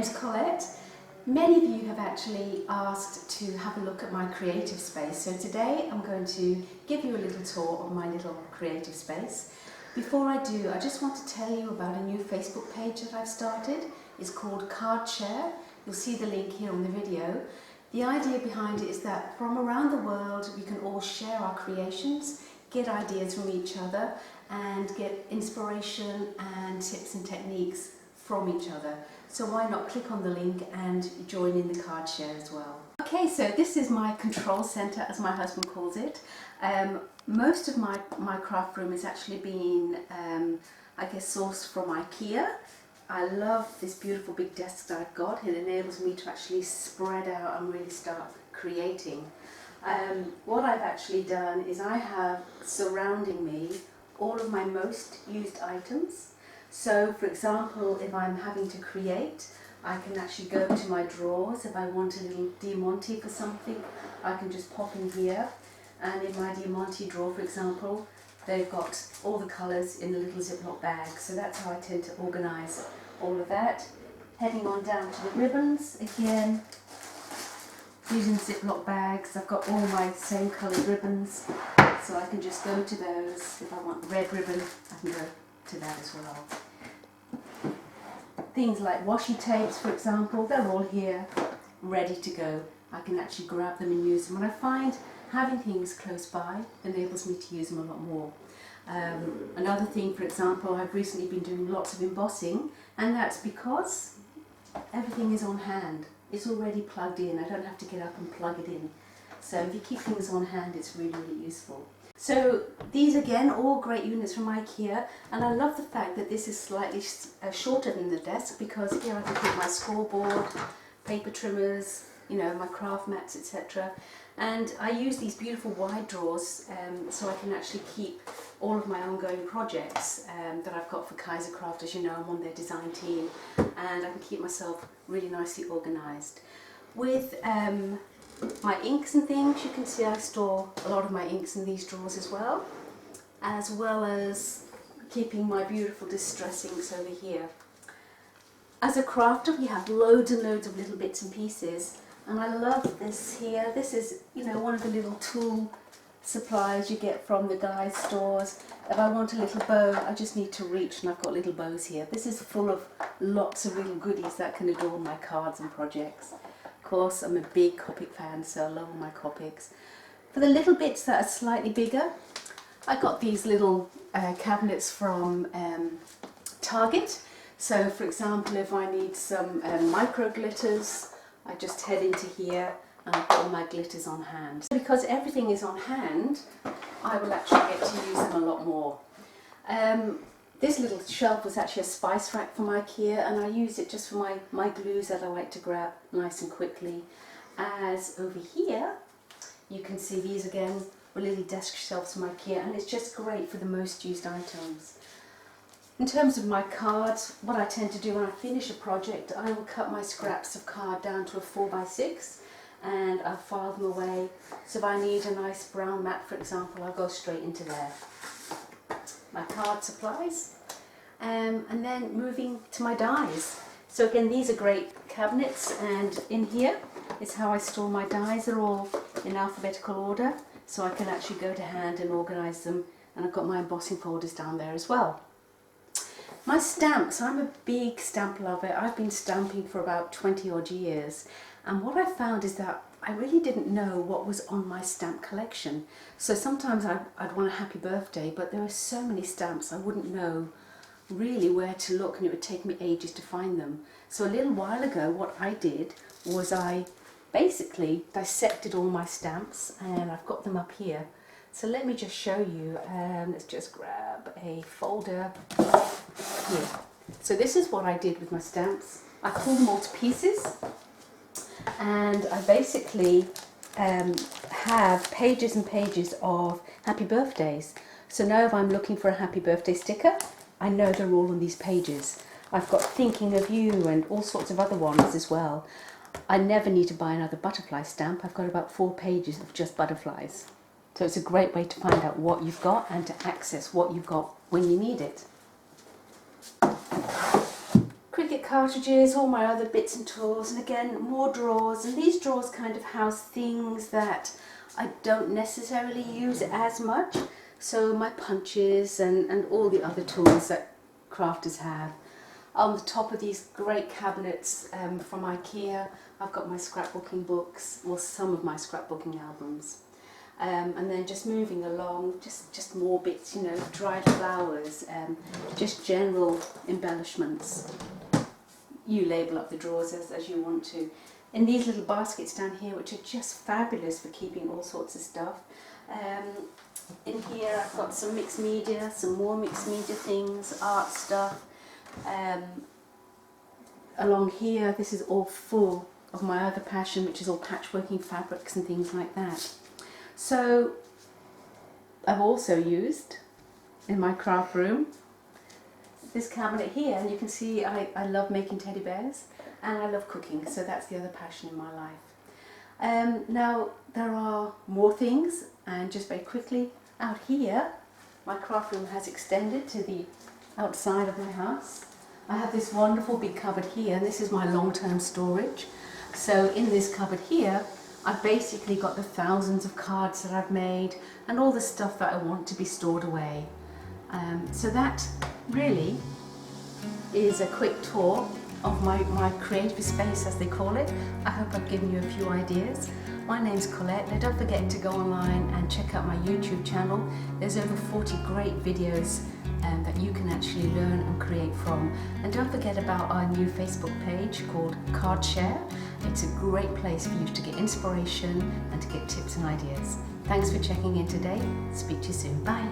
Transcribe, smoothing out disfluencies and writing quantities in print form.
name's Colette. Many of you have actually asked to have a look at my creative space, so today I'm going to give you a little tour of my little creative space. Before I do, I just want to tell you about a new Facebook page that I've started. It's called Card Share. You'll see the link here on the video. The idea behind it is that from around the world we can all share our creations, get ideas from each other and get inspiration and tips and techniques from each other. So why not click on the link and join in the card share as well. Okay, so this is my control center, as my husband calls it. Most of my craft room is actually been, I guess, sourced from IKEA. I love this beautiful big desk that I've got. It enables me to actually spread out and really start creating. What I've actually done is I have surrounding me all of my most used items. So for example, if I'm having to create, I can actually go to my drawers. If I want a little Diamante for something, I can just pop in here. And in my Diamante drawer, for example, they've got all the colours in a little Ziploc bag. So that's how I tend to organise all of that. Heading on down to the ribbons, again, using Ziploc bags. I've got all my same coloured ribbons, so I can just go to those. If I want the red ribbon, I can go to that as well. Things like washi tapes, for example, they're all here, ready to go. I can actually grab them and use them. And I find having things close by enables me to use them a lot more. Another thing, for example, I've recently been doing lots of embossing, and that's because everything is on hand. It's already plugged in. I don't have to get up and plug it in. So if you keep things on hand, it's really, really useful. So these again, all great units from IKEA, and I love the fact that this is slightly shorter than the desk, because here I can put my scoreboard, paper trimmers, you know, my craft mats, etc. And I use these beautiful wide drawers so I can actually keep all of my ongoing projects that I've got for Kaiser Craft. As you know, I'm on their design team, and I can keep myself really nicely organised. With my inks and things, you can see I store a lot of my inks in these drawers as well as keeping my beautiful distress inks over here. As a crafter, we have loads and loads of little bits and pieces, and I love this here. This is, you know, one of the little tool supplies you get from the guys' stores. If I want a little bow, I just need to reach, and I've got little bows here. This is full of lots of little goodies that can adorn my cards and projects. Of course, I'm a big Copic fan, so I love all my Copics. For the little bits that are slightly bigger, I got these little cabinets from Target. So for example, if I need some micro glitters, I just head into here and I've got all my glitters on hand. Because everything is on hand, I will actually get to use them a lot more. This little shelf was actually a spice rack from IKEA, and I use it just for my glues that I like to grab nice and quickly. As over here, you can see these again were little desk shelves from IKEA, and it's just great for the most used items. In terms of my cards, what I tend to do when I finish a project, I will cut my scraps of card down to a 4x6 and I'll file them away. So if I need a nice brown mat, for example, I'll go straight into there. My card supplies, and then moving to my dies. So again, these are great cabinets, and in here is how I store my dies. They're all in alphabetical order, so I can actually go to hand and organise them, and I've got my embossing folders down there as well. My stamps, I'm a big stamp lover. I've been stamping for about 20 odd years, and what I found is that I really didn't know what was on my stamp collection. So sometimes I'd want a happy birthday, but there were so many stamps I wouldn't know really where to look, and it would take me ages to find them. So a little while ago, what I did was I basically dissected all my stamps, and I've got them up here. So let me just show you. Let's just grab a folder here. So this is what I did with my stamps. I pulled them all to pieces, and I basically have pages and pages of happy birthdays. So now if I'm looking for a happy birthday sticker, I know they're all on these pages. I've got thinking of you and all sorts of other ones as well. I never need to buy another butterfly stamp. I've got about 4 pages of just butterflies. So it's a great way to find out what you've got and to access what you've got when you need it. Cricket cartridges, all my other bits and tools, and again more drawers, and these drawers kind of house things that I don't necessarily use as much, so my punches and all the other tools that crafters have. On the top of these great cabinets from IKEA, I've got my scrapbooking books, well, some of my scrapbooking albums. And then just moving along, just more bits, you know, dried flowers, just general embellishments. You label up the drawers as you want to. In these little baskets down here, which are just fabulous for keeping all sorts of stuff. In here I've got some mixed media, some more mixed media things, art stuff. Along here, this is all full of my other passion, which is all patchworking fabrics and things like that. So I've also used in my craft room this cabinet here, and you can see I love making teddy bears and I love cooking, so that's the other passion in my life. Now there are more things, and just very quickly, out here my craft room has extended to the outside of my house. I have this wonderful big cupboard here, and this is my long-term storage. So in this cupboard here, I've basically got the thousands of cards that I've made and all the stuff that I want to be stored away. So that really is a quick tour of my creative space, as they call it. I hope I've given you a few ideas. My name's Colette. Now don't forget to go online and check out my YouTube channel. There's over 40 great videos that you can actually learn and create from. And don't forget about our new Facebook page called Card Share. It's a great place for you to get inspiration and to get tips and ideas. Thanks for checking in today. Speak to you soon. Bye.